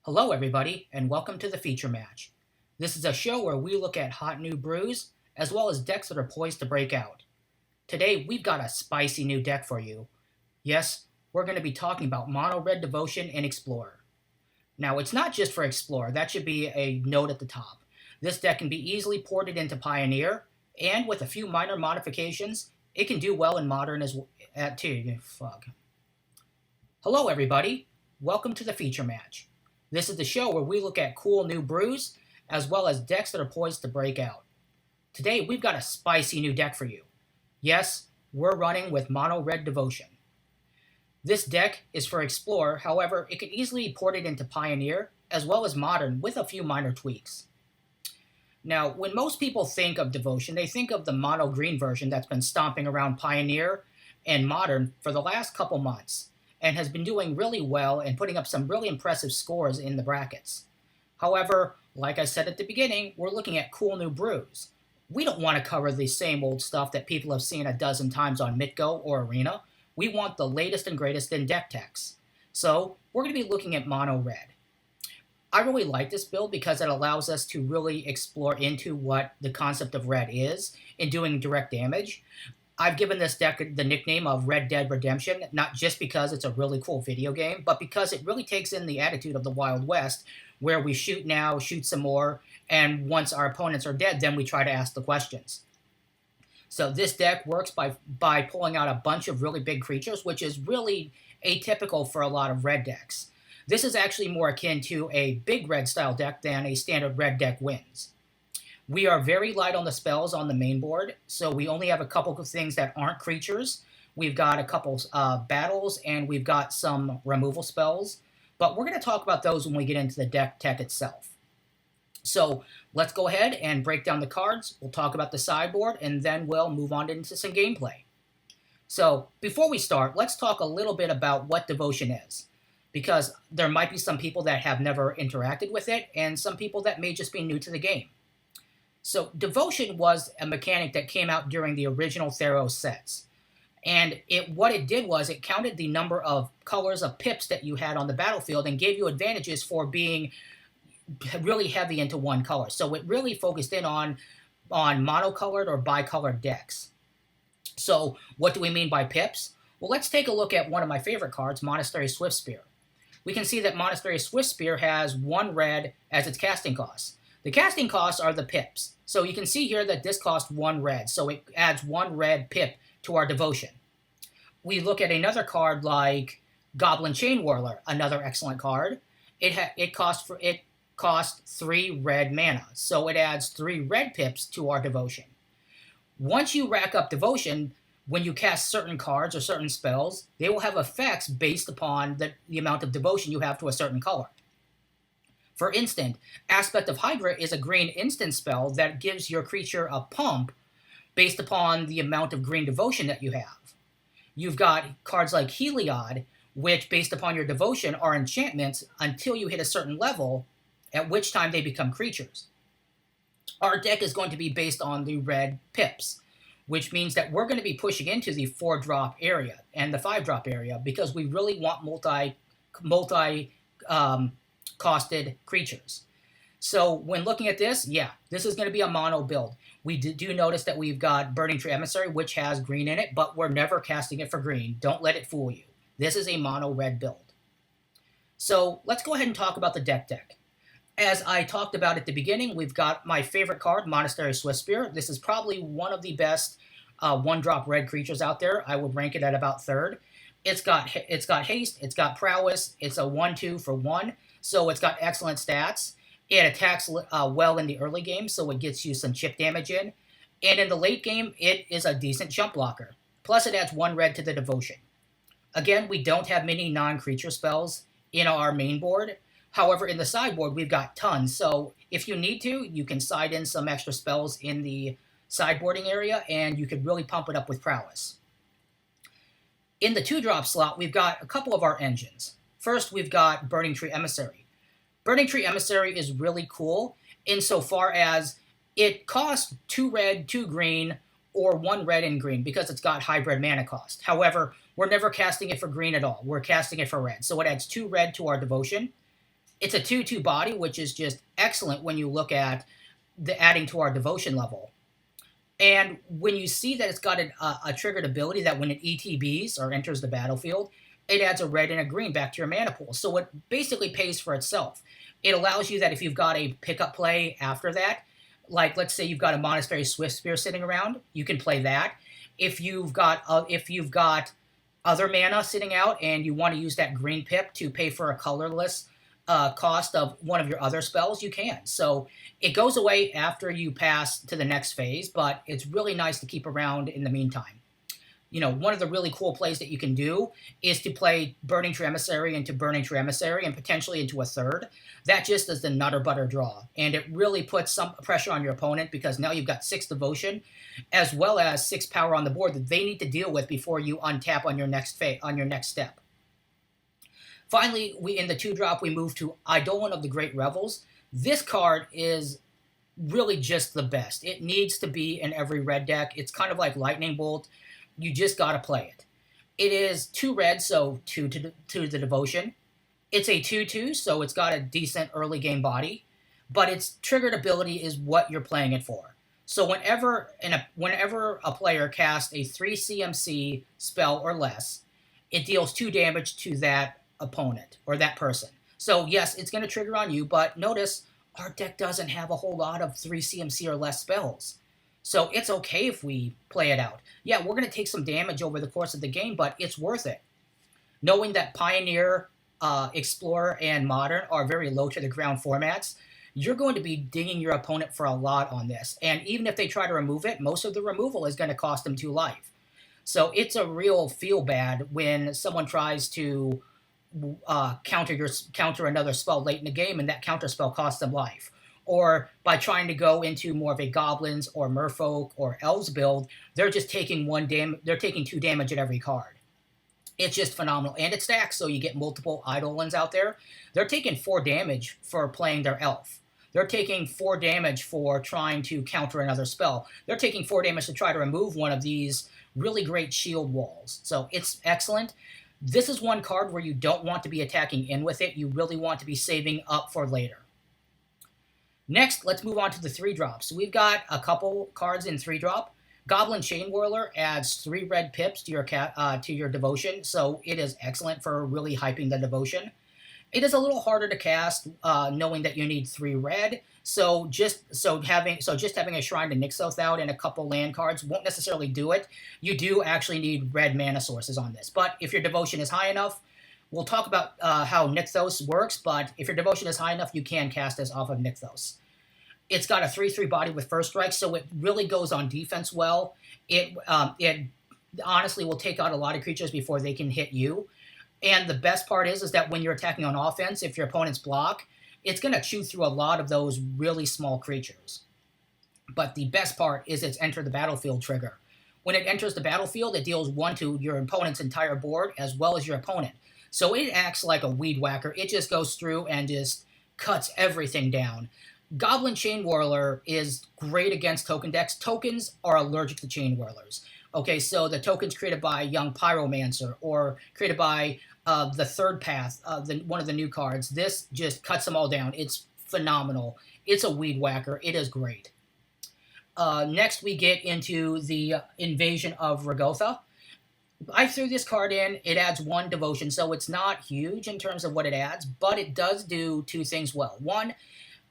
Hello, everybody, and welcome to the feature match. This is a show where we look at hot new brews as well as decks that are poised to break out. Today, we've got a spicy new deck for you. Yes, we're going to be talking about Mono Red Devotion and Explorer. Now, it's not just for Explorer, that should be a note at the top. This deck can be easily ported into Pioneer, and with a few minor modifications, it can do well in Modern as well. Hello, everybody. Welcome to the feature match. This is the show where we look at cool new brews as well as decks that are poised to break out. Today, we've got a spicy new deck for you. Yes, we're running with Mono Red Devotion. This deck is for Explorer, however, it can easily be ported into Pioneer as well as Modern with a few minor tweaks. Now, when most people think of Devotion, they think of the mono green version that's been stomping around Pioneer and Modern for the last couple months and has been doing really well and putting up some really impressive scores in the brackets. However, like I said at the beginning, we're looking at cool new brews. We don't want to cover the same old stuff that people have seen a dozen times on MitGo or Arena. We want the latest and greatest in deck techs. So we're going to be looking at Mono Red. I really like this build because it allows us to really explore into what the concept of red is in doing direct damage. I've given this deck the nickname of Red Dead Redemption, not just because it's a really cool video game, but because it really takes in the attitude of the Wild West, where we shoot now, shoot some more, and once our opponents are dead, then we try to ask the questions. So this deck works by pulling out a bunch of really big creatures, which is really atypical for a lot of red decks. This is actually more akin to a big red style deck than a standard red deck wins. We are very light on the spells on the main board, so we only have a couple of things that aren't creatures. We've got a couple battles, and we've got some removal spells, but we're going to talk about those when we get into the deck tech itself. So let's go ahead and break down the cards. We'll talk about the sideboard, and then we'll move on into some gameplay. So before we start, let's talk a little bit about what Devotion is, because there might be some people that have never interacted with it, and some people that may just be new to the game. So Devotion was a mechanic that came out during the original Theros sets. And what it did was it counted the number of colors of pips that you had on the battlefield and gave you advantages for being really heavy into one color. So it really focused in on monocolored or bicolored decks. So what do we mean by pips? Well, let's take a look at one of my favorite cards, Monastery Swiftspear. We can see that Monastery Swiftspear has 1 red as its casting cost. The casting costs are the pips. So you can see here that this costs 1 red, so it adds 1 red pip to our Devotion. We look at another card like Goblin Chain Whirler, another excellent card. It costs 3 red mana, so it adds 3 red pips to our Devotion. Once you rack up Devotion, when you cast certain cards or certain spells, they will have effects based upon the amount of devotion you have to a certain color. For instance, Aspect of Hydra is a green instant spell that gives your creature a pump based upon the amount of green devotion that you have. You've got cards like Heliod, which, based upon your devotion, are enchantments until you hit a certain level, at which time they become creatures. Our deck is going to be based on the red pips, which means that we're going to be pushing into the 4-drop area and the 5-drop area because we really want multi-costed creatures. So when looking at this, this is going to be a mono build. We do notice that we've got Burning Tree Emissary, which has green in it, but we're never casting it for green. Don't let it fool you. This is a mono red build. So let's go ahead and talk about the deck tech. As I talked about at the beginning, we've got my favorite card, Monastery Swiftspear. This is probably one of the best 1-drop red creatures out there. I would rank it at about 3rd. It's got haste, it's got prowess, it's a 1/2 for 1, so it's got excellent stats. It attacks well in the early game, so it gets you some chip damage in. And in the late game, it is a decent jump blocker. Plus, it adds 1 red to the Devotion. Again, we don't have many non-creature spells in our main board. However, in the sideboard, we've got tons. So if you need to, you can side in some extra spells in the sideboarding area, and you could really pump it up with prowess. In the 2-drop slot, we've got a couple of our engines. First, we've got Burning Tree Emissary. Burning Tree Emissary is really cool insofar as it costs 2 red, 2 green, or 1 red and green because it's got hybrid mana cost. However, we're never casting it for green at all. We're casting it for red. So it adds 2 red to our Devotion. It's a 2/2 body, which is just excellent when you look at the adding to our devotion level. And when you see that it's got a triggered ability that when it ETBs or enters the battlefield, it adds a red and a green back to your mana pool. So it basically pays for itself. It allows you that if you've got a pickup play after that, like let's say you've got a Monastery Swift Spear sitting around, you can play that. If you've got other mana sitting out and you want to use that green pip to pay for a colorless cost of one of your other spells, you can. So it goes away after you pass to the next phase, but it's really nice to keep around in the meantime. One of the really cool plays that you can do is to play Burning Tree Emissary into Burning Tree Emissary and potentially into a third. That just is the nutter butter draw. And it really puts some pressure on your opponent because now you've got 6 devotion as well as 6 power on the board that they need to deal with before you untap on your next step. Finally, in the 2-drop, we move to Eidolon of the Great Revels. This card is really just the best. It needs to be in every red deck. It's kind of like Lightning Bolt. You just got to play it. It is 2 red, so 2 to the devotion. It's a 2/2, so it's got a decent early game body, but its triggered ability is what you're playing it for. So whenever a player casts a 3 CMC spell or less, it deals 2 damage to that opponent or that person. So yes, it's going to trigger on you, but notice our deck doesn't have a whole lot of 3 CMC or less spells. So it's okay if we play it out. Yeah, we're going to take some damage over the course of the game, but it's worth it. Knowing that Pioneer, Explorer, and Modern are very low to the ground formats, you're going to be dinging your opponent for a lot on this. And even if they try to remove it, most of the removal is going to cost them 2 life. So it's a real feel bad when someone tries to counter another spell late in the game and that counter spell costs them life. Or by trying to go into more of a goblins or merfolk or elves build, they're just taking they're taking 2 damage at every card. It's just phenomenal. And it stacks, so you get multiple Eidolons out there. They're taking 4 damage for playing their elf. They're taking 4 damage for trying to counter another spell. They're taking 4 damage to try to remove one of these really great shield walls. So it's excellent. This is one card where you don't want to be attacking in with it. You really want to be saving up for later. Next, let's move on to the 3-drops. So we've got a couple cards in 3-drop. Goblin Chain Whirler adds 3 red pips to your devotion, so it is excellent for really hyping the devotion. It is a little harder to cast, knowing that you need 3 red. So just having a Shrine to Nixoth out and a couple land cards won't necessarily do it. You do actually need red mana sources on this. But if your devotion is high enough, we'll talk about how Nixoth works, but if your devotion is high enough, you can cast this off of Nixoth. It's got a 3/3 body with first strike, so it really goes on defense well. It honestly will take out a lot of creatures before they can hit you. And the best part is that when you're attacking on offense, if your opponent's block, it's going to chew through a lot of those really small creatures. But the best part is its enter the battlefield trigger. When it enters the battlefield, it deals 1 to your opponent's entire board as well as your opponent. So it acts like a weed whacker. It just goes through and just cuts everything down. Goblin Chain Whirler is great against token decks. Tokens are allergic to Chain Whirlers. Okay, so the tokens created by Young Pyromancer or created by the Third Path, one of the new cards, this just cuts them all down. It's phenomenal. It's a weed whacker. It is great. Next, we get into the Invasion of Ragotha. I threw this card in. It adds 1 devotion, so it's not huge in terms of what it adds, but it does do 2 things well. 1,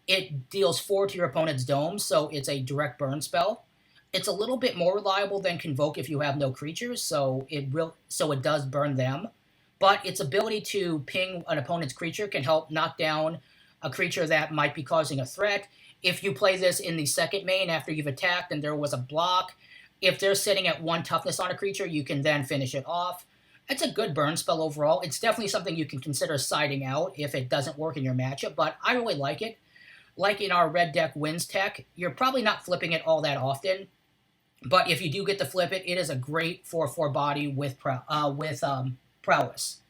it deals 4 to your opponent's dome, so it's a direct burn spell. It's a little bit more reliable than Convoke if you have no creatures, so it does burn them. But its ability to ping an opponent's creature can help knock down a creature that might be causing a threat. If you play this in the second main after you've attacked and there was a block, if they're sitting at 1 toughness on a creature, you can then finish it off. It's a good burn spell overall. It's definitely something you can consider siding out if it doesn't work in your matchup, but I really like it. Like in our red deck wins tech, you're probably not flipping it all that often, but if you do get to flip it, it is a great 4/4 body with prowess.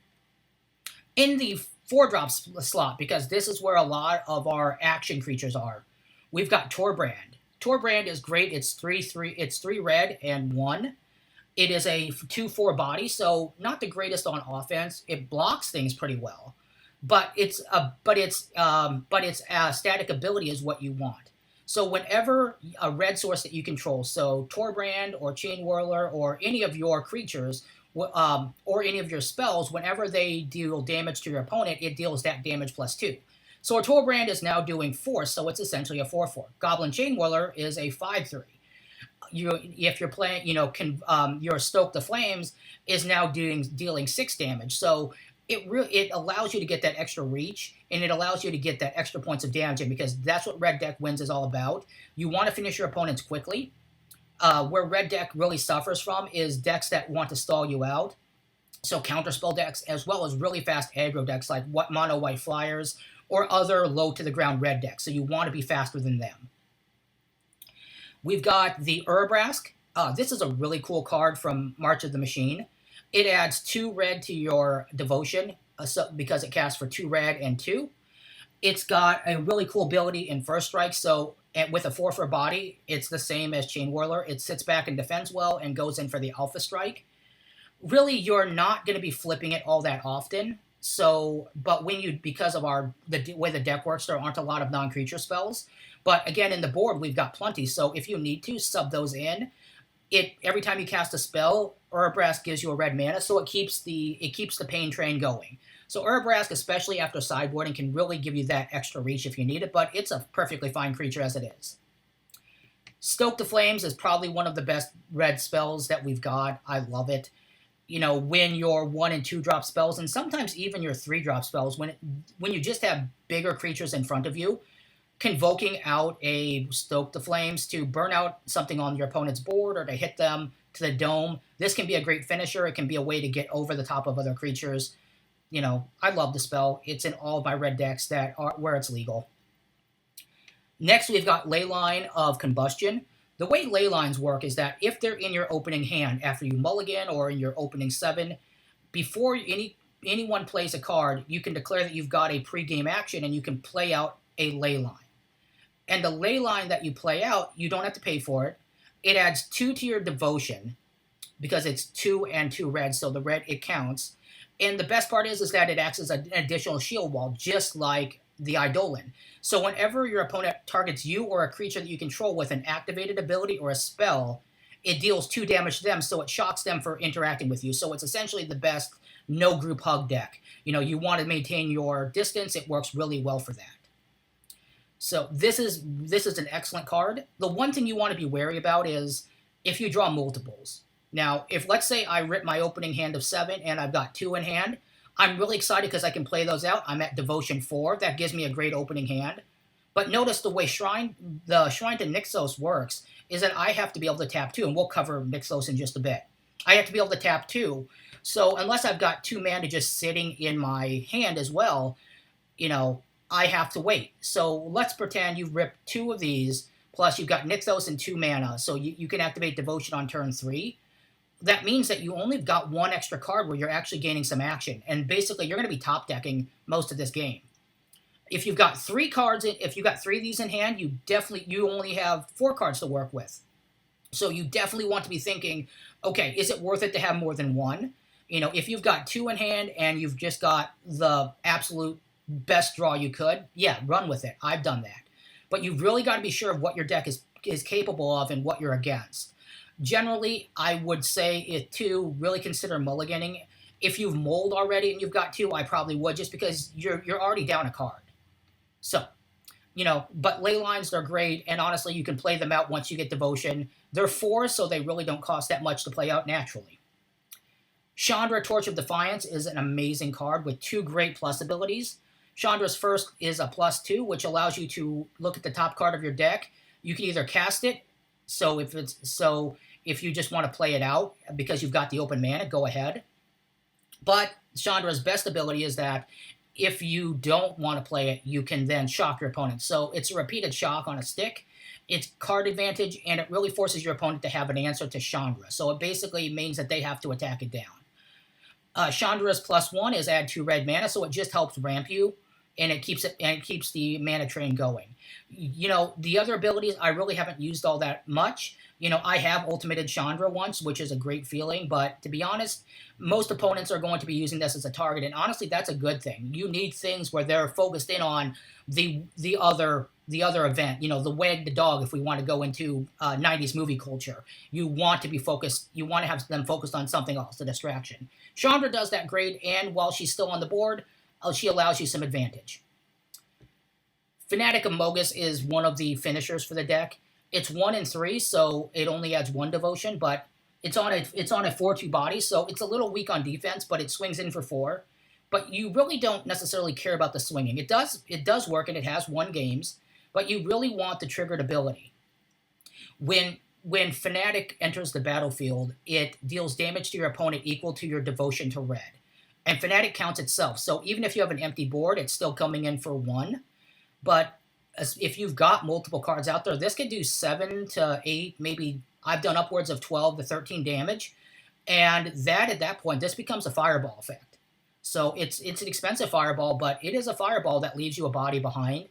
In the 4-drop slot, because this is where a lot of our action creatures are, we've got Torbrand. Torbrand is great. It's 3 red and 1. It is a 2/4 body, so not the greatest on offense. It blocks things pretty well. but its static ability is what you want. So whenever a red source that you control, so Torbrand or Chain Whirler or any of your creatures, or any of your spells, whenever they deal damage to your opponent, it deals that damage plus 2. So a Torbrand is now doing Force, so it's essentially a 4/4. Goblin Chain Whirler is a 5/3. If you're playing, your Stoke the Flames is now dealing 6 damage. So it allows you to get that extra reach, and it allows you to get that extra points of damage in, because that's what red deck wins is all about. You want to finish your opponents quickly. Where red deck really suffers from is decks that want to stall you out. So counterspell decks, as well as really fast aggro decks like mono white flyers or other low to the ground red decks. So you want to be faster than them. We've got the Urabrask. This is a really cool card from March of the Machine. It adds 2 red to your Devotion, because it casts for 2 red and 2. It's got a really cool ability in First Strike, so with a 4/4 body, it's the same as Chain Whirler. It sits back and defends well and goes in for the Alpha Strike. Really, you're not going to be flipping it all that often. So, but because of the way the deck works, there aren't a lot of non-creature spells. But again, in the board, we've got plenty. So if you need to, sub those in. Every time you cast a spell, Urabrask gives you a red mana, so it keeps the pain train going. So Urabrask, especially after sideboarding, can really give you that extra reach if you need it, but it's a perfectly fine creature as it is. Stoke the Flames is probably one of the best red spells that we've got. I love it. When your 1 and 2 drop spells, and sometimes even your 3 drop spells, when you just have bigger creatures in front of you, convoking out a Stoke the Flames to burn out something on your opponent's board or to hit them to the dome. This can be a great finisher. It can be a way to get over the top of other creatures. I love the spell. It's in all of my red decks where it's legal. Next, we've got Leyline of Combustion. The way ley lines work is that if they're in your opening hand after you mulligan or in your opening 7, before anyone plays a card, you can declare that you've got a pre-game action and you can play out a ley line. And the ley line that you play out, you don't have to pay for it. It adds 2 to your Devotion because it's 2 and 2 red, so the red, it counts. And the best part is that it acts as an additional shield wall, just like the Eidolon. So whenever your opponent targets you or a creature that you control with an activated ability or a spell, it deals 2 damage to them, so it shocks them for interacting with you. So it's essentially the best no group hug deck. You want to maintain your distance. It works really well for that. So this is an excellent card. The one thing you want to be wary about is if you draw multiples. Now, if let's say I rip my opening hand of 7 and I've got 2 in hand, I'm really excited because I can play those out. I'm at Devotion 4. That gives me a great opening hand. But notice the way the Shrine to Nixos works is that I have to be able to tap 2, and we'll cover Nixos in just a bit. I have to be able to tap 2. So unless I've got 2 mana just sitting in my hand as well, I have to wait. So let's pretend you've ripped 2 of these, plus you've got Nixos and 2 mana, so you can activate Devotion on turn 3. That means that you only got 1 extra card where you're actually gaining some action, and basically you're going to be top decking most of this game. If you've got 3 cards, if you've got 3 of these in hand, you only have 4 cards to work with. So you definitely want to be thinking, okay, is it worth it to have more than 1? If you've got 2 in hand and you've just got the absolute best draw you could, yeah, run with it. I've done that. But you've really got to be sure of what your deck is capable of and what you're against. Generally, I would say to really consider mulliganing. If you've mulled already and you've got 2, I probably would, just because you're already down a card. So, but ley lines, they're great, and honestly, you can play them out once you get Devotion. They're 4, so they really don't cost that much to play out naturally. Chandra, Torch of Defiance, is an amazing card with 2 great plus abilities. Chandra's first is a +2, which allows you to look at the top card of your deck. You can either cast it, so if you just want to play it out because you've got the open mana, go ahead. But Chandra's best ability is that if you don't want to play it, you can then shock your opponent. So it's a repeated shock on a stick. It's card advantage, and it really forces your opponent to have an answer to Chandra. So it basically means that they have to attack it down. Chandra's +1 is add 2 red mana, so it just helps ramp you. and it keeps the mana train going. The other abilities I really haven't used all that much. I have ultimated Chandra once, which is a great feeling, but to be honest, most opponents are going to be using this as a target, and honestly, that's a good thing. You need things where they're focused in on the other event. The wag the dog. If we want to go into 90s movie culture, you want to be focused. You want to have them focused on something else, the distraction. Chandra does that great, and while she's still on the board, she allows you some advantage. Fanatic Amogus is one of the finishers for the deck. It's 1 and 3, so it only adds 1 devotion, but it's on a 4/2 body, so it's a little weak on defense, but it swings in for 4. But you really don't necessarily care about the swinging. It does work, and it has 1 games, but you really want the triggered ability. When Fanatic enters the battlefield, it deals damage to your opponent equal to your devotion to red. And Fanatic counts itself, so even if you have an empty board, it's still coming in for 1. But if you've got multiple cards out there, this could do 7 to 8, maybe I've done upwards of 12 to 13 damage. And at that point, this becomes a fireball effect. So it's an expensive fireball, but it is a fireball that leaves you a body behind.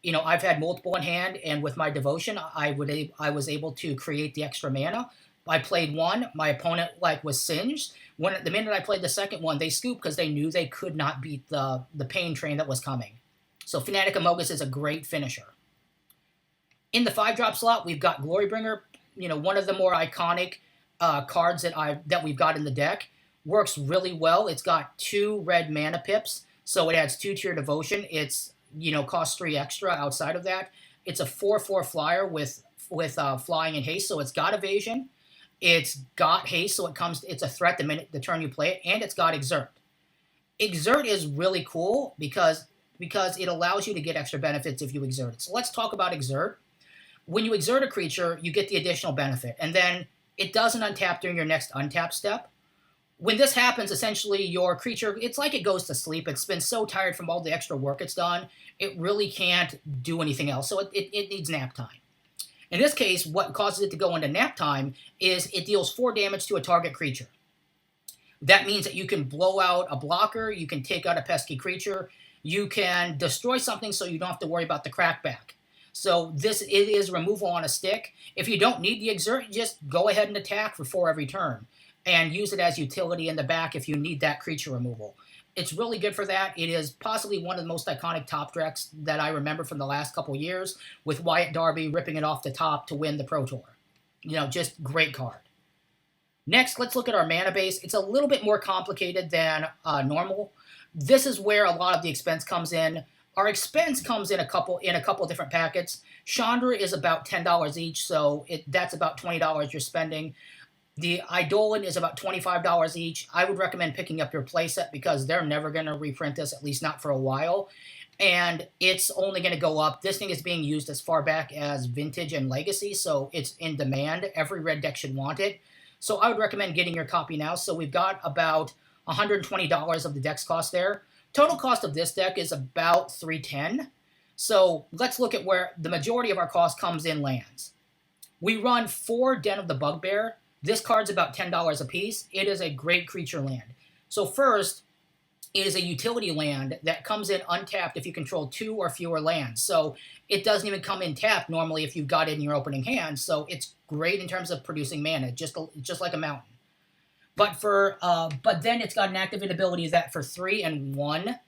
I've had multiple in hand, and with my devotion, I was able to create the extra mana. I played one, my opponent was singed. The minute I played the second one, they scooped because they knew they could not beat the pain train that was coming. So Fanatic Amogus is a great finisher. In the 5-drop slot, we've got Glorybringer, one of the more iconic cards that we've got in the deck. Works really well. It's got 2 red mana pips, so it adds 2 to your devotion. It's costs 3 extra outside of that. It's a 4/4 flyer with flying and haste, so it's got evasion. It's got haste, so it's a threat the turn you play it, and it's got exert. Exert is really cool because it allows you to get extra benefits if you exert it. So let's talk about exert. When you exert a creature, you get the additional benefit, and then it doesn't untap during your next untap step. When this happens, essentially your creature, it's like it goes to sleep. It's been so tired from all the extra work it's done, it really can't do anything else, so it needs nap time. In this case, what causes it to go into nap time is it deals 4 damage to a target creature. That means that you can blow out a blocker, you can take out a pesky creature, you can destroy something so you don't have to worry about the crackback. So it is removal on a stick. If you don't need the exert, just go ahead and attack for 4 every turn, and use it as utility in the back if you need that creature removal. It's really good for that. It is possibly one of the most iconic top decks that I remember from the last couple years, with Wyatt Darby ripping it off the top to win the Pro Tour. Just great card. Next, let's look at our mana base. It's a little bit more complicated than normal. This is where a lot of the expense comes in. Our expense comes in a couple different packets. Chandra is about $10 each, so that's about $20 you're spending. The Eidolon is about $25 each. I would recommend picking up your playset because they're never going to reprint this, at least not for a while. And it's only going to go up. This thing is being used as far back as Vintage and Legacy, so it's in demand. Every red deck should want it. So I would recommend getting your copy now. So we've got about $120 of the deck's cost there. Total cost of this deck is about $310. So let's look at where the majority of our cost comes in lands. We run 4 Den of the Bugbear. This card's about $10 a piece. It is a great creature land. So first, it is a utility land that comes in untapped if you control 2 or fewer lands. So it doesn't even come in tapped normally if you've got it in your opening hand. So it's great in terms of producing mana, just like a mountain. But then it's got an activate ability that for 3 and 1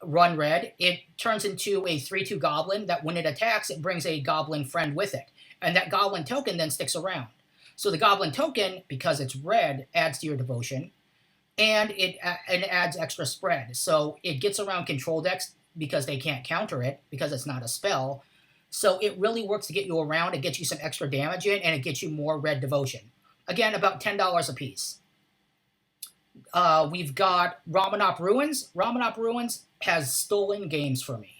run red, it turns into a 3/2 goblin that when it attacks, it brings a goblin friend with it. And that goblin token then sticks around. So the goblin token, because it's red, adds to your devotion, and it adds extra spread. So it gets around control decks because they can't counter it because it's not a spell. So it really works to get you around. It gets you some extra damage in, and it gets you more red devotion. Again, about $10 a piece. We've got Ramunap Ruins. Ramunap Ruins has stolen games for me.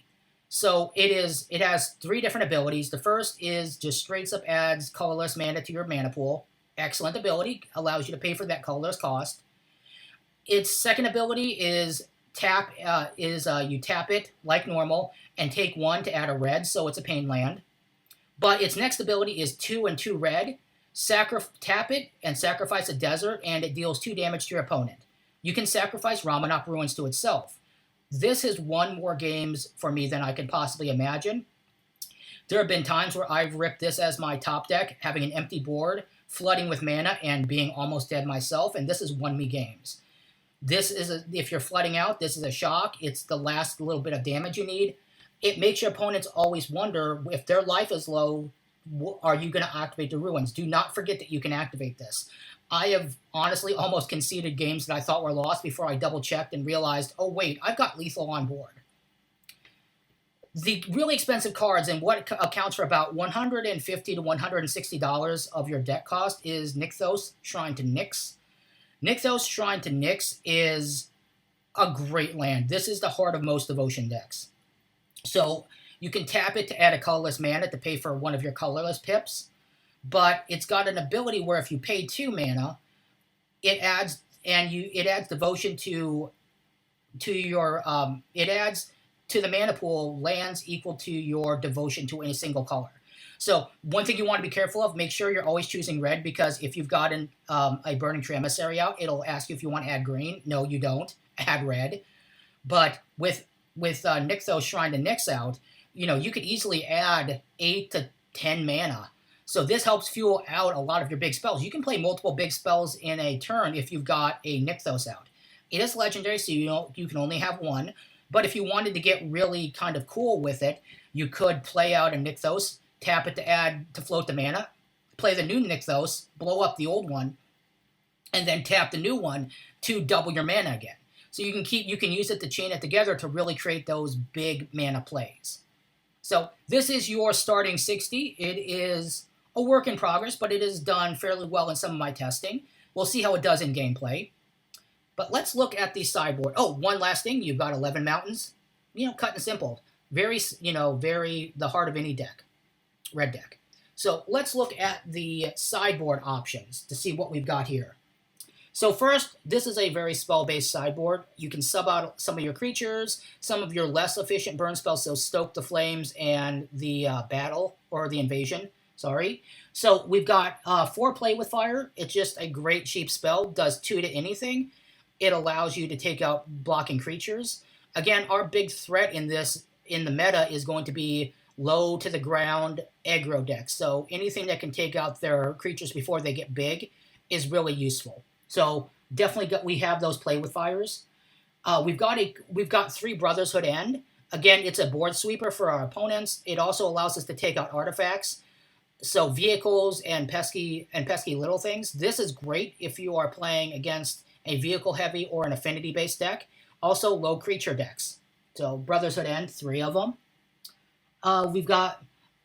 So it has 3 different abilities. The first is just straight up adds colorless mana to your mana pool. Excellent ability. Allows you to pay for that colorless cost. Its second ability is you tap it like normal and take 1 to add a red, so it's a pain land. But its next ability is 2 and 2 red. Tap it and sacrifice a desert, and it deals 2 damage to your opponent. You can sacrifice Ramunap Ruins to itself. This has won more games for me than I could possibly imagine. There have been times where I've ripped this as my top deck, having an empty board, flooding with mana, and being almost dead myself, and this has won me games. If you're flooding out, this is a shock. It's the last little bit of damage you need. It makes your opponents always wonder, if their life is low, are you going to activate the ruins? Do not forget that you can activate this. I have honestly almost conceded games that I thought were lost before I double checked and realized, oh wait, I've got lethal on board. The really expensive cards, and what accounts for about $150 to $160 of your deck cost, is Nykthos Shrine to Nyx. Nykthos Shrine to Nyx is a great land. This is the heart of most devotion decks. So you can tap it to add a colorless mana to pay for one of your colorless pips, but it's got an ability where if you pay 2 mana, it adds devotion to your it adds to the mana pool lands equal to your devotion to a single color. So one thing you want to be careful of, make sure you're always choosing red, because if you've got a Burning Tree Emissary out, it'll ask you if you want to add green. No, you don't. Add red. But with Nykthos Shrine to Nyx out, you could easily add 8 to 10 mana. So this helps fuel out a lot of your big spells. You can play multiple big spells in a turn if you've got a Nykthos out. It is legendary, so you can only have one. But if you wanted to get really kind of cool with it, you could play out a Nykthos, tap it to float the mana, play the new Nykthos, blow up the old one, and then tap the new one to double your mana again. So you can use it to chain it together to really create those big mana plays. So this is your starting 60. It is a work in progress, but it is done fairly well in some of my testing. We'll see how it does in gameplay. But let's look at the sideboard. Oh, one last thing. You've got 11 mountains. Cut and simple. Very the heart of any deck. Red deck. So let's look at the sideboard options to see what we've got here. So first, this is a very spell-based sideboard. You can sub out some of your creatures, some of your less efficient burn spells, so Stoke the Flames and the Battle, or the Invasion, sorry. So we've got 4 Play with Fire. It's just a great cheap spell, does 2 to anything. It allows you to take out blocking creatures. Again, our big threat in the meta is going to be low to the ground aggro decks. So anything that can take out their creatures before they get big is really useful. So definitely we have those Play with Fires. We've got 3 Brotherhood End. Again, it's a board sweeper for our opponents. It also allows us to take out artifacts, so vehicles and pesky little things. This is great if you are playing against a vehicle heavy or an affinity based deck. Also low creature decks. So Brotherhood End, 3 of them. We've got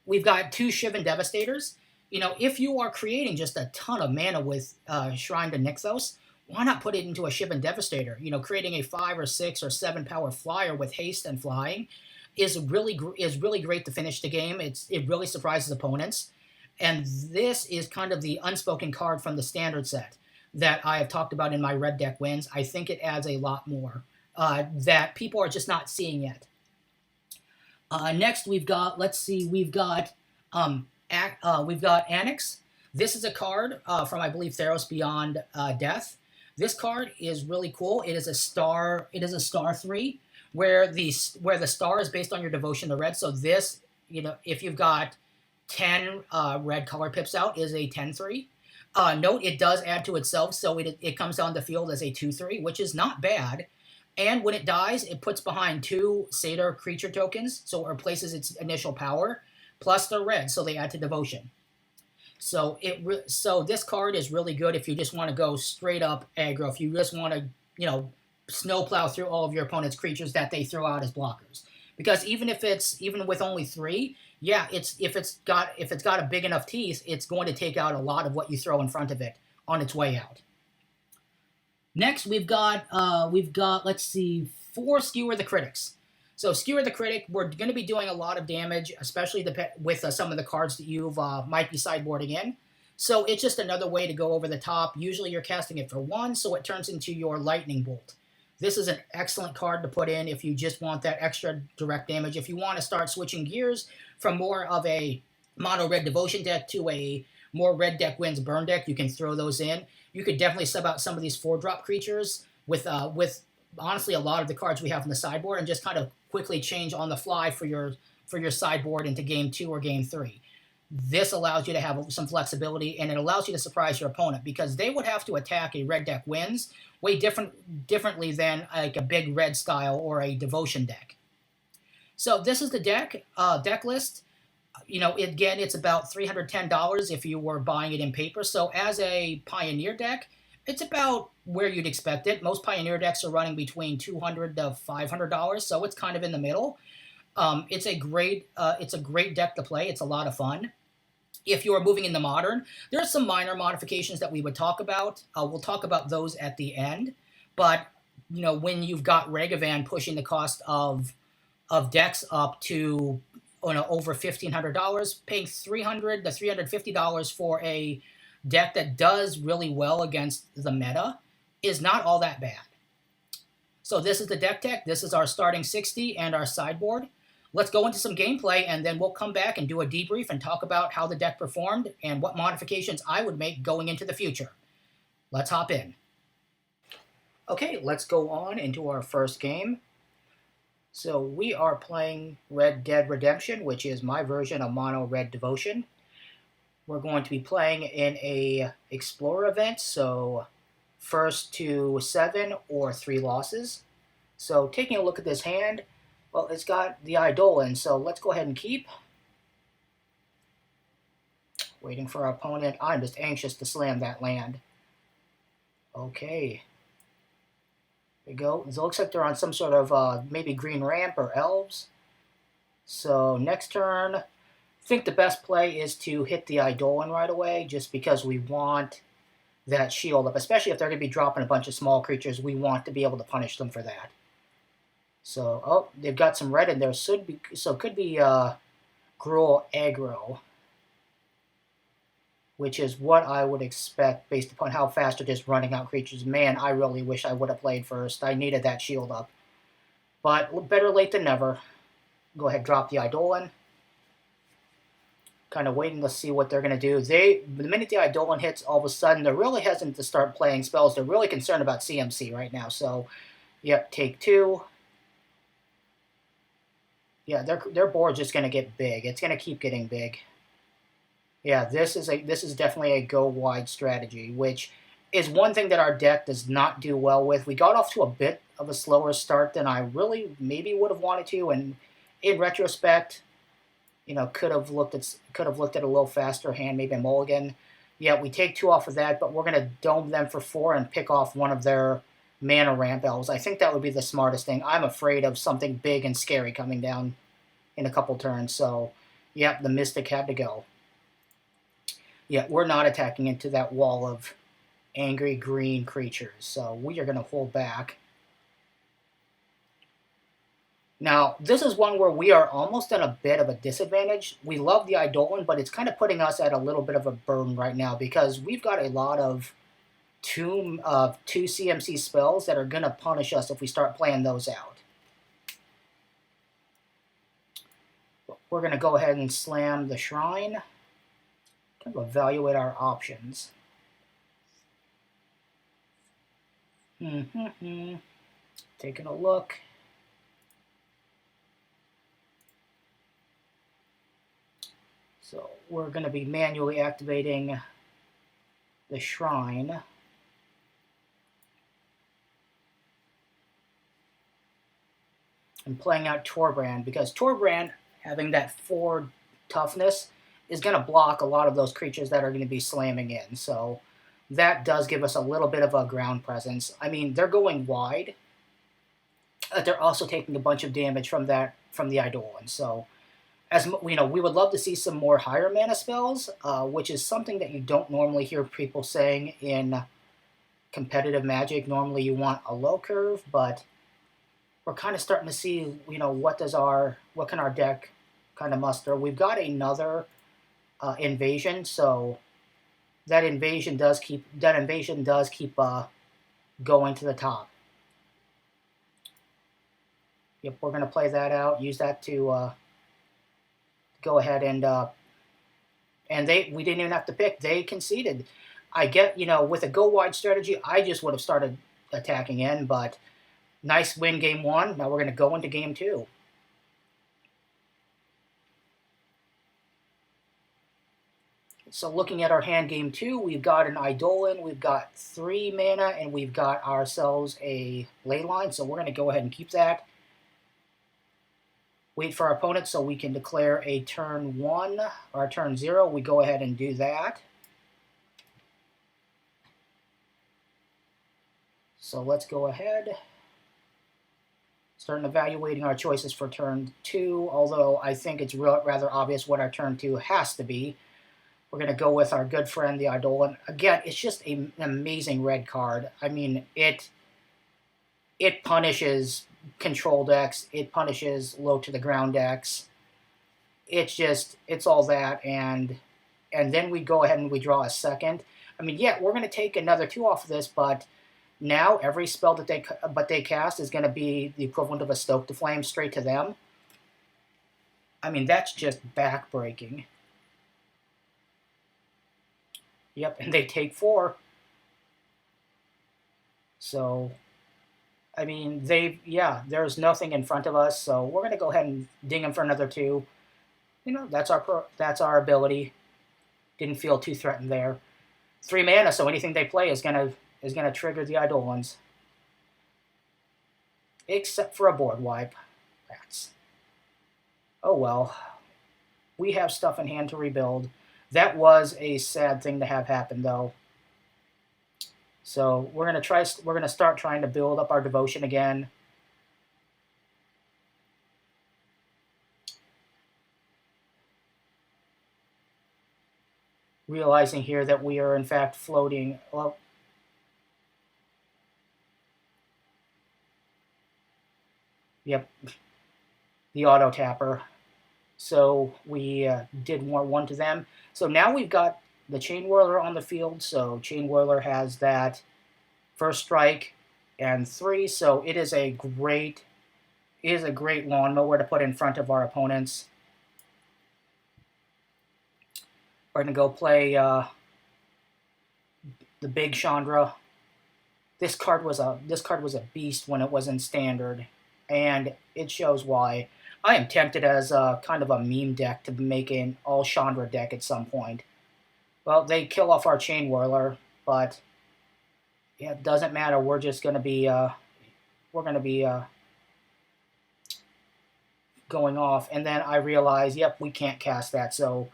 2 Shivan Devastators. If you are creating just a ton of mana with Shrine to Nykthos, why not put it into a Shivan Devastator? Creating a 5 or 6 or 7 power flyer with haste and flying is really great to finish the game. It really surprises opponents. And this is kind of the unspoken card from the standard set that I have talked about in my red deck wins. I think it adds a lot more that people are just not seeing yet. Next, we've got Annex. This is a card from, I believe, Theros Beyond Death. This card is really cool. It is a star 3 where the star is based on your devotion to red. So this, if you've got 10 red color pips out, is a 10-3. Note, it does add to itself, so it comes down the field as a 2-3, which is not bad. And when it dies, it puts behind 2 Satyr creature tokens, so it replaces its initial power, plus they're red, so they add to devotion. So this card is really good if you just want to go straight up aggro, if you just want to, snowplow through all of your opponent's creatures that they throw out as blockers. Because even with only 3, yeah, if it's got a big enough teeth, it's going to take out a lot of what you throw in front of it on its way out. Next, we've got 4 Skewer the Critics. So Skewer the Critic, we're going to be doing a lot of damage, especially with some of the cards that you might be sideboarding in. So it's just another way to go over the top. Usually you're casting it for 1, so it turns into your Lightning Bolt. This is an excellent card to put in if you just want that extra direct damage. If you want to start switching gears from more of a mono red devotion deck to a more red deck wins burn deck, you can throw those in. You could definitely sub out some of these 4-drop creatures with honestly a lot of the cards we have in the sideboard and just kind of quickly change on the fly for your sideboard into game 2 or game 3. This allows you to have some flexibility, and it allows you to surprise your opponent because they would have to attack a red deck wins way differently than like a big red style or a devotion deck. So this is the deck list. Again, it's about $310 if you were buying it in paper. So as a Pioneer deck, it's about where you'd expect it. Most Pioneer decks are running between $200 to $500, so it's kind of in the middle. It's a great deck to play. It's a lot of fun. If you're moving into Modern, there are some minor modifications that we would talk about. We'll talk about those at the end. But when you've got Ragavan pushing the cost of decks up to over $1,500, paying $300 to $350 for a deck that does really well against the meta is not all that bad. So this is the deck tech. This is our starting 60 and our sideboard. Let's go into some gameplay, and then we'll come back and do a debrief and talk about how the deck performed and what modifications I would make going into the future. Let's hop in. Okay, let's go on into our first game. So we are playing Red Dead Redemption, which is my version of Mono Red Devotion. We're going to be playing in a Explorer event, so first to 7 or 3 losses. So taking a look at this hand, well, it's got the Eidolon, so let's go ahead and keep. Waiting for our opponent. I'm just anxious to slam that land. Okay. There we go. It looks like they're on some sort of maybe green ramp or elves. So next turn, I think the best play is to hit the Eidolon right away, just because we want that shield up, especially if they're going to be dropping a bunch of small creatures. We want to be able to punish them for that. So, they've got some red in there. Could be Gruul aggro, which is what I would expect based upon how fast they're just running out creatures. Man, I really wish I would have played first. I needed that shield up. But better late than never. Go ahead, drop the Eidolon. Kind of waiting to see what they're going to do. The minute the Eidolon hits, all of a sudden, they're really hesitant to start playing spells. They're really concerned about CMC right now. So, yep, take 2. Yeah, their board's just going to get big. It's going to keep getting big. Yeah, this is definitely a go wide strategy, which is one thing that our deck does not do well with. We got off to a bit of a slower start than I really maybe would have wanted to, and in retrospect, could have looked at a little faster hand, maybe a mulligan. Yeah, we take 2 off of that, but we're going to dome them for 4 and pick off one of their mana ramp elves. I think that would be the smartest thing. I'm afraid of something big and scary coming down in a couple turns. So, yep, the Mystic had to go. Yeah, we're not attacking into that wall of angry green creatures. So we are going to hold back. Now, this is one where we are almost at a bit of a disadvantage. We love the Eidolon, but it's kind of putting us at a little bit of a burden right now because we've got a lot of two CMC spells that are going to punish us if we start playing those out. We're going to go ahead and slam the Shrine. Kind of evaluate our options. Taking a look. So we're going to be manually activating the Shrine. And playing out Torbrand, because Torbrand, having that 4 toughness, is going to block a lot of those creatures that are going to be slamming in. So that does give us a little bit of a ground presence. I mean, they're going wide, but they're also taking a bunch of damage from the Eidolon. So, as we would love to see some more higher mana spells, which is something that you don't normally hear people saying in competitive Magic. Normally, you want a low curve, but we're kind of starting to see, what can our deck kind of muster. We've got another invasion, so that invasion does keep going to the top. Yep, we're going to play that out. Use that to go ahead and we didn't even have to pick. They conceded. I get, with a go wide strategy, I just would have started attacking in, but Nice win game 1. Now we're going to go into game 2. So looking at our hand game 2, we've got an Eidolon, we've got 3 mana, and we've got ourselves a Leyline. So we're going to go ahead and keep that. Wait for our opponent so we can declare a turn 1 or turn 0. We go ahead and do that. So let's go ahead. Start evaluating our choices for turn 2, although I think it's rather obvious what our turn 2 has to be. We're going to go with our good friend, the Eidolon. Again, it's just an amazing red card. I mean, it punishes control decks. It punishes low to the ground decks. It's all that, and then we go ahead and we draw a second. I mean, yeah, we're going to take another 2 off of this, but now every spell that they cast is going to be the equivalent of a Stoke to Flame straight to them. I mean, that's just backbreaking. Yep, and they take 4. So, I mean, there's nothing in front of us, so we're going to go ahead and ding them for another 2. You know, that's our ability. Didn't feel too threatened there. 3 mana, so anything they play is gonna trigger the Eidolons. Except for a board wipe. Rats. Oh well. We have stuff in hand to rebuild. That was a sad thing to have happen, though. So we're gonna start trying to build up our devotion again. Realizing here that we are in fact floating. Well, yep, the auto tapper. So we did more 1 to them. So now we've got the Chain Whirler on the field. So Chain Whirler has that first strike and 3. So it is a great lawnmower to put in front of our opponents. We're gonna go play the big Chandra. This card was a beast when it was in standard, and it shows why. I am tempted as a kind of a meme deck to make an all Chandra deck at some point. Well, they kill off our Chain Whirler, but yeah, it doesn't matter. We're just gonna be going off, and then I realize, yep, we can't cast that. So,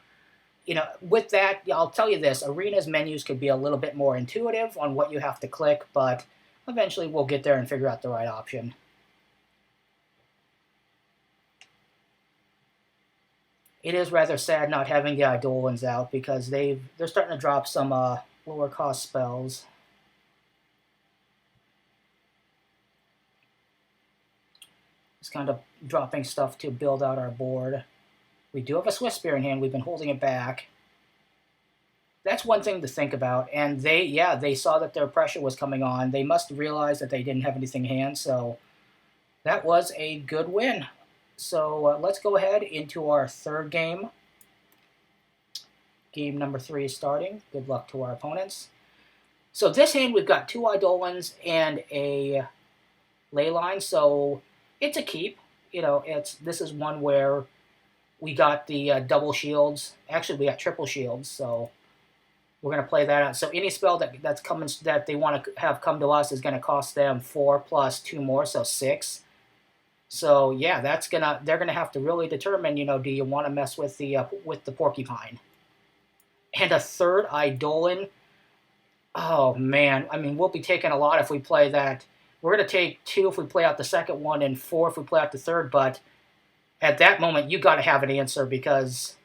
you know, with that, I'll tell you this: Arena's menus could be a little bit more intuitive on what you have to click, but eventually we'll get there and figure out the right option. It is rather sad not having the Eidolons out because they're starting to drop some lower cost spells. Just kind of dropping stuff to build out our board. We do have a Swift Spear in hand. We've been holding it back. That's one thing to think about. And they saw that their pressure was coming on. They must realize that they didn't have anything in hand. So that was a good win. So let's go ahead into our third game. Game number 3 is starting. Good luck to our opponents. So this hand, we've got 2 Eidolons and a Leyline. So it's a keep. You know, this is one where we got the double shields. Actually, we got triple shields. So we're going to play that out. So any spell that's coming that they want to have come to us is going to cost them 4 plus 2 more, so 6. So yeah, they're gonna have to really determine, you know, do you want to mess with the porcupine? And a third Eidolon. Oh man, I mean, we'll be taking a lot if we play that. We're gonna take 2 if we play out the second one, and 4 if we play out the third. But at that moment, you got to have an answer because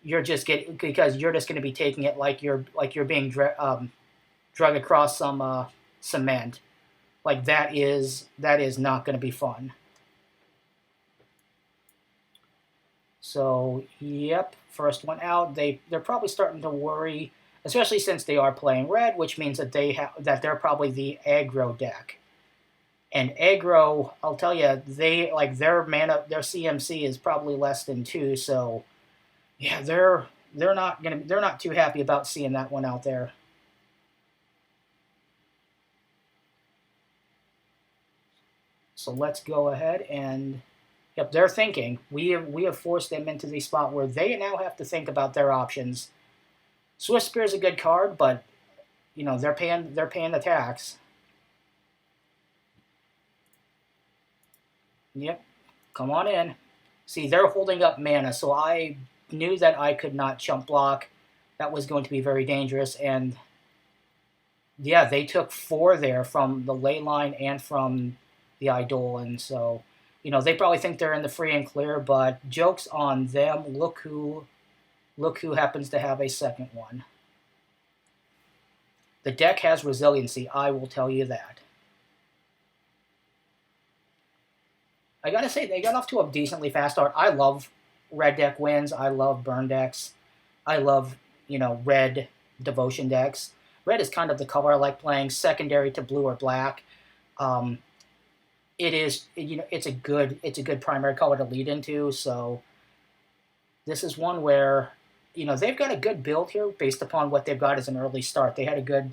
you're just going to be taking it like you're being drug across some cement. Like that is not going to be fun. So, yep, first one out. They're probably starting to worry, especially since they are playing red, which means that they're probably the aggro deck. And aggro, I'll tell you, their CMC is probably less than 2. So, yeah, they're not too happy about seeing that one out there. So let's go ahead and, yep, they're thinking. We have forced them into the spot where they now have to think about their options. Swift Spear is a good card, but they're paying the tax. Yep, come on in. See, they're holding up mana, so I knew that I could not chump block. That was going to be very dangerous, and yeah, they took 4 there from the ley line and from the Eidolon, so they probably think they're in the free and clear, but joke's on them. Look who happens to have a second one. The deck has resiliency, I will tell you that. I gotta say, they got off to a decently fast start. I love red deck wins. I love burn decks. I love, red devotion decks. Red is kind of the color I like playing, secondary to blue or black. It's a good primary color to lead into. So this is one where, they've got a good build here based upon what they've got as an early start. They had a good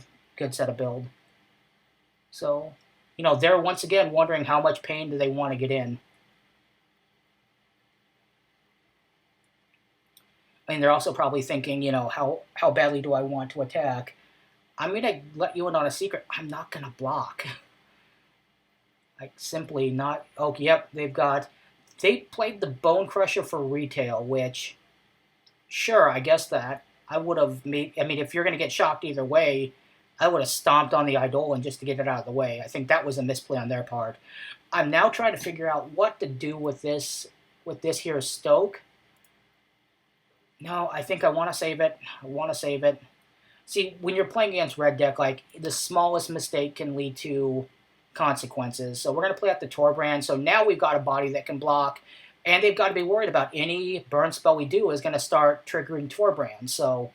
set of build. So, they're once again wondering how much pain do they want to get in. I mean, they're also probably thinking, how badly do I want to attack? I'm going to let you in on a secret. I'm not going to block. Like, simply not. Oh, yep, they played the Bone Crusher for retail, which, sure, I guess that. I would have made, if you're going to get shocked either way, I would have stomped on the Eidolon just to get it out of the way. I think that was a misplay on their part. I'm now trying to figure out what to do with this here Stoke. No, I think I want to save it. See, when you're playing against red deck, like, the smallest mistake can lead to consequences. So we're going to play out the Torbrand. So now we've got a body that can block, and they've got to be worried about any burn spell we do is going to start triggering Torbrand. So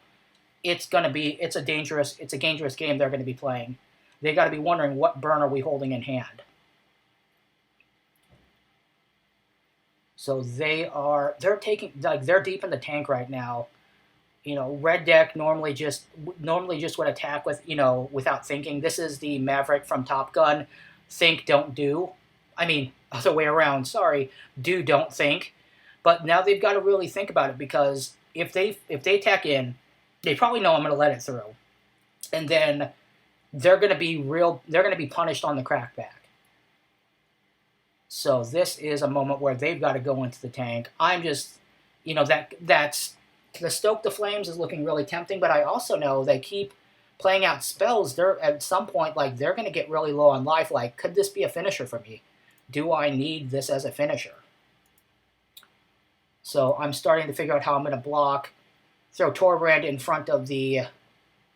it's a dangerous game they're going to be playing. They got to be wondering, what burn are we holding in hand? So they're deep in the tank right now. Red deck normally just would attack with, without thinking. This is the Maverick from Top Gun. Think, don't do. I mean, other way around. Sorry, do, don't think. But now they've got to really think about it, because if they attack in, they probably know I'm going to let it through, and then they're going to be punished on the crackback. So this is a moment where they've got to go into the tank. I'm just, that's the Stoke the Flames is looking really tempting, but I also know they keep playing out spells. They're at some point, they're going to get really low on life. Like, could this be a finisher for me? Do I need this as a finisher? So I'm starting to figure out how I'm going to block. Throw Torbrand in front of the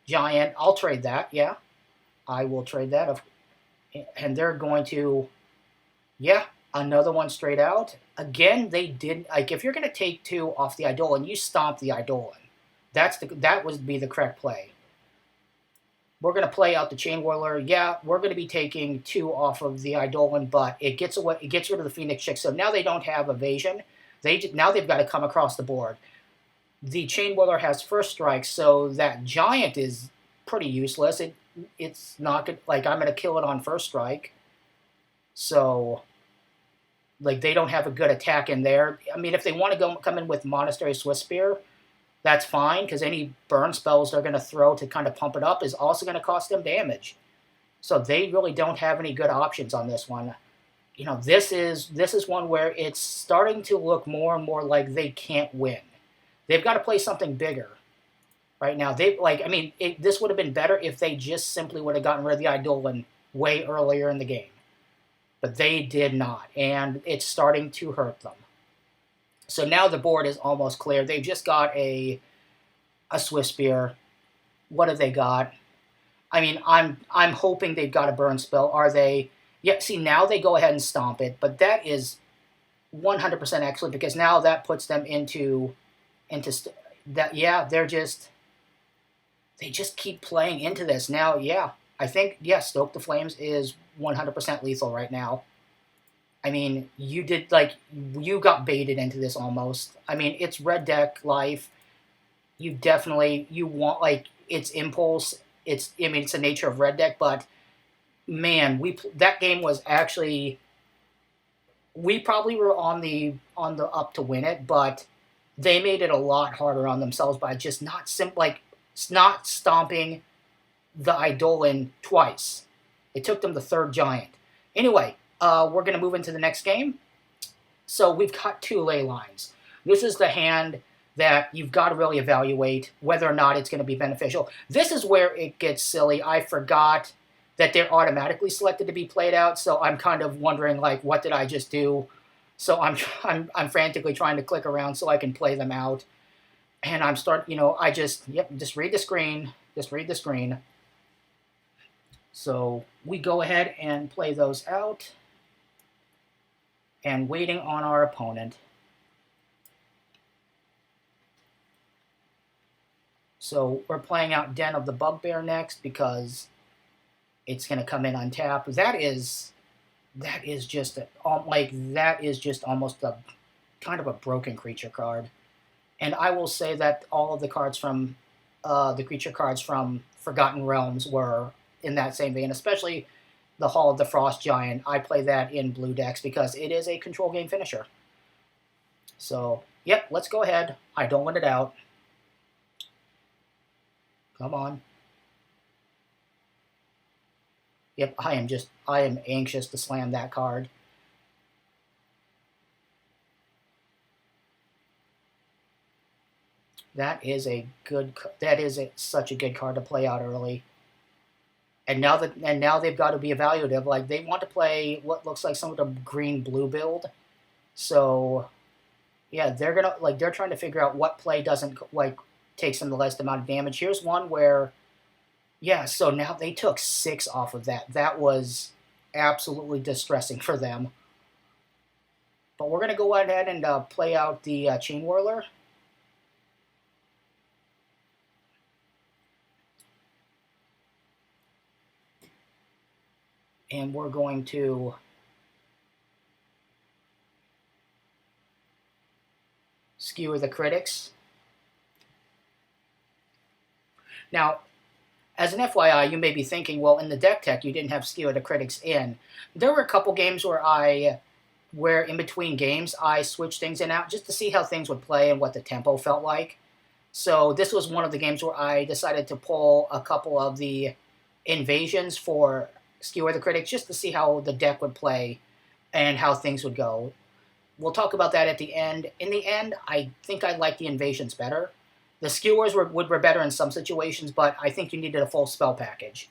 Giant. I'll trade that, yeah. I will trade that. And they're going to, yeah, another one straight out. Again, they did, if you're going to take 2 off the Eidolon, you stomp the Eidolon. That would be the correct play. We're going to play out the Chain Whirler. Yeah, we're going to be taking 2 off of the Eidolon, but it gets rid of the Phoenix Chick. So now they don't have evasion. Now they've got to come across the board. The Chain Whirler has first strike, so that Giant is pretty useless. It's not good. I'm going to kill it on first strike. So, they don't have a good attack in there. I mean, if they want to come in with Monastery Swift Spear, that's fine, because any burn spells they're going to throw to kind of pump it up is also going to cost them damage. So they really don't have any good options on this one. This is one where it's starting to look more and more like they can't win. They've got to play something bigger right now. This would have been better if they just simply would have gotten rid of the Eidolon way earlier in the game. But they did not, and it's starting to hurt them. So now the board is almost clear. They've just got a Swift Spear. What have they got? I mean, I'm hoping they've got a burn spell. Are they? Yeah, see, now they go ahead and stomp it, but that is 100% excellent, because now that puts them into that. Yeah, they just keep playing into this. Now, yeah, I think, yes, Stoke the Flames is 100% lethal right now. I mean, you got baited into this almost. I mean, it's red deck life. You want, it's impulse. It's the nature of red deck, but man, that game was actually We probably were on the up to win it, but they made it a lot harder on themselves by just not stomping the Eidolon twice. It took them the third giant. Anyway, we're going to move into the next game. So we've got two ley lines. This is the hand that you've got to really evaluate whether or not it's going to be beneficial. This is where it gets silly. I forgot that they're automatically selected to be played out, so I'm kind of wondering, like, what did I just do? So I'm frantically trying to click around so I can play them out. And just read the screen. Just read the screen. So we go ahead and play those out. And waiting on our opponent. So we're playing out Den of the Bugbear next because it's going to come in untapped. That is just almost a kind of a broken creature card. And I will say that all of the cards from the creature cards from Forgotten Realms were in that same vein, especially the Hall of the Frost Giant. I play that in blue decks because it is a control game finisher. So, yep, let's go ahead. I don't want it out. Come on. Yep, I am anxious to slam that card. That is such a good card to play out early. And now they've got to be evaluative. Like, they want to play what looks like some of the green-blue build. So, yeah, they're trying to figure out what play doesn't takes them the least amount of damage. Here's one where, yeah. So now they took 6 off of that. That was absolutely distressing for them. But we're gonna go ahead and play out the Chain Whirler. And we're going to skewer the critics. Now, as an FYI, you may be thinking, well, in the deck tech, you didn't have skewer the critics in. There were a couple games where in between games, I switched things in and out just to see how things would play and what the tempo felt like. So this was one of the games where I decided to pull a couple of the invasions for Skewer the Critics just to see how the deck would play and how things would go. We'll talk about that at the end. In the end, I think I like the invasions better. The skewers were better in some situations, but I think you needed a full spell package.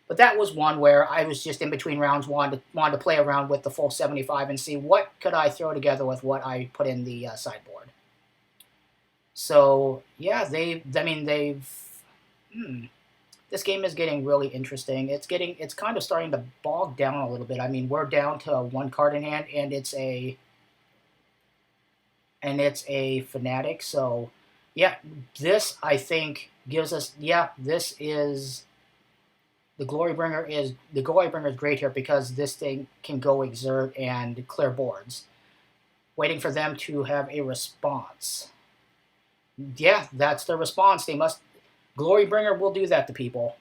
But that was one where I was just in between rounds, wanted to play around with the full 75 and see what could I throw together with what I put in the sideboard. So yeah, this game is getting really interesting. It's kind of starting to bog down a little bit. I mean, we're down to 1 card in hand, and it's a Fanatic. So yeah, this I think gives us this is the Glorybringer is great here because this thing can go exert and clear boards. Waiting for them to have a response. Yeah, that's the response. Glorybringer will do that to people.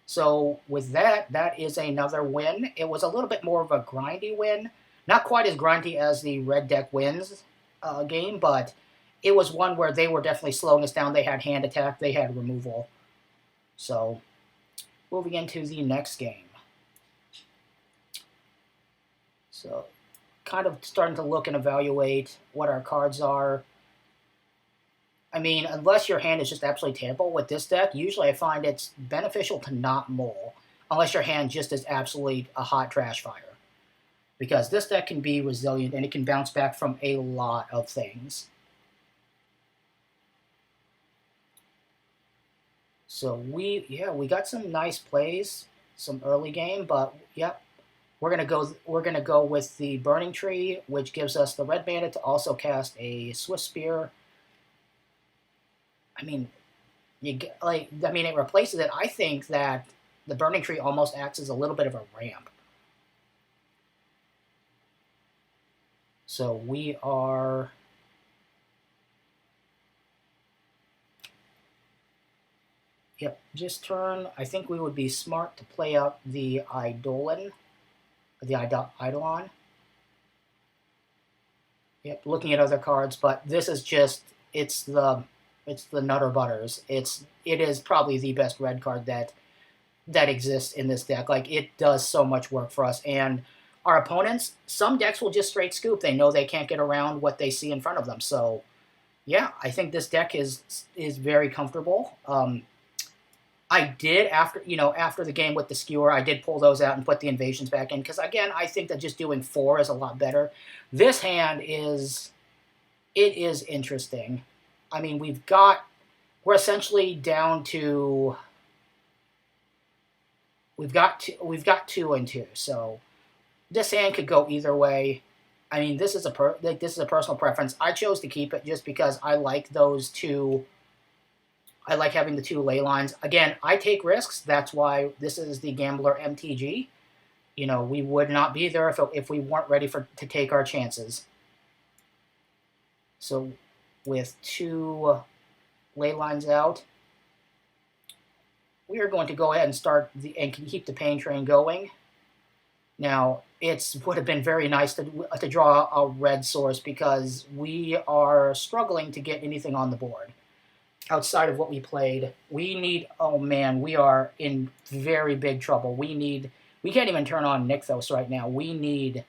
So with that is another win. It was a little bit more of a grindy win. Not quite as grindy as the Red Deck Wins game, but it was one where they were definitely slowing us down. They had hand attack, they had removal. So, moving into the next game. So, kind of starting to look and evaluate what our cards are. I mean, unless your hand is just absolutely terrible with this deck, usually I find it's beneficial to not mull, unless your hand just is absolutely a hot trash fire. Because this deck can be resilient and it can bounce back from a lot of things. So we got some nice plays, some early game, but yep, we're gonna go with the Burning Tree, which gives us the Red Bandit to also cast a Swift Spear. I mean, it replaces it. I think that the Burning Tree almost acts as a little bit of a ramp. So we are. Yep, just turn. I think we would be smart to play out the Eidolon. Yep, looking at other cards, but this is just it's the Nutter Butters. It is probably the best red card that exists in this deck. Like, it does so much work for us. And our opponents, some decks will just straight scoop. They know they can't get around what they see in front of them. So yeah, I think this deck is very comfortable. I did after the game with the skewer, I did pull those out and put the invasions back in because again, I think that just doing 4 is a lot better. This hand is interesting. I mean, we're essentially down to we've got 2 and 2. So this hand could go either way. I mean, this is a personal preference. I chose to keep it just because I like those two. I like having the 2 ley lines. Again, I take risks. That's why this is the Gambler MTG. We would not be there if we weren't ready to take our chances. So with 2 ley lines out, we are going to go ahead and and keep the pain train going. Now, it would have been very nice to draw a red source because we are struggling to get anything on the board. Outside of what we played, oh man, we are in very big trouble. We can't even turn on Nykthos right now. We need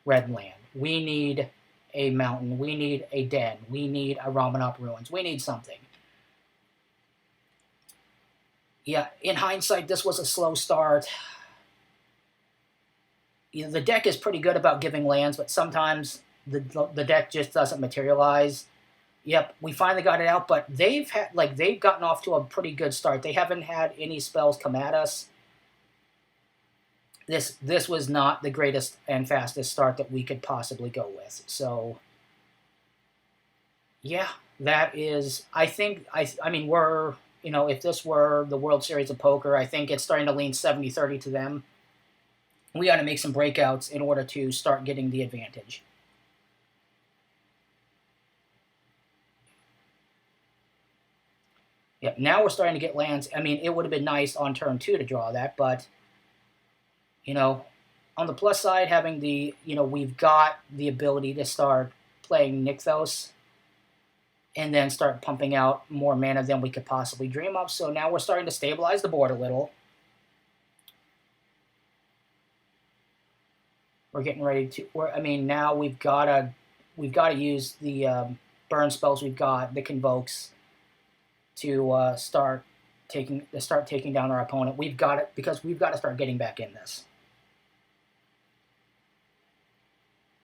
red land. We need a mountain. We need a den. We need a Ramanop Ruins. We need something. Yeah, in hindsight, this was a slow start. The deck is pretty good about giving lands, but sometimes the deck just doesn't materialize. Yep, we finally got it out, but they've gotten off to a pretty good start. They haven't had any spells come at us. This was not the greatest and fastest start that we could possibly go with. So yeah, that is. I mean, if this were the World Series of Poker, I think it's starting to lean 70-30 to them. We got to make some breakouts in order to start getting the advantage. Yep, now we're starting to get lands. I mean, it would have been nice on turn 2 to draw that, but, on the plus side, having we've got the ability to start playing Nykthos and then start pumping out more mana than we could possibly dream of. So now we're starting to stabilize the board a little. We're getting ready to, now we've got to use the burn spells we've got, the Convokes, to start taking down our opponent. We've got it because we've got to start getting back in this.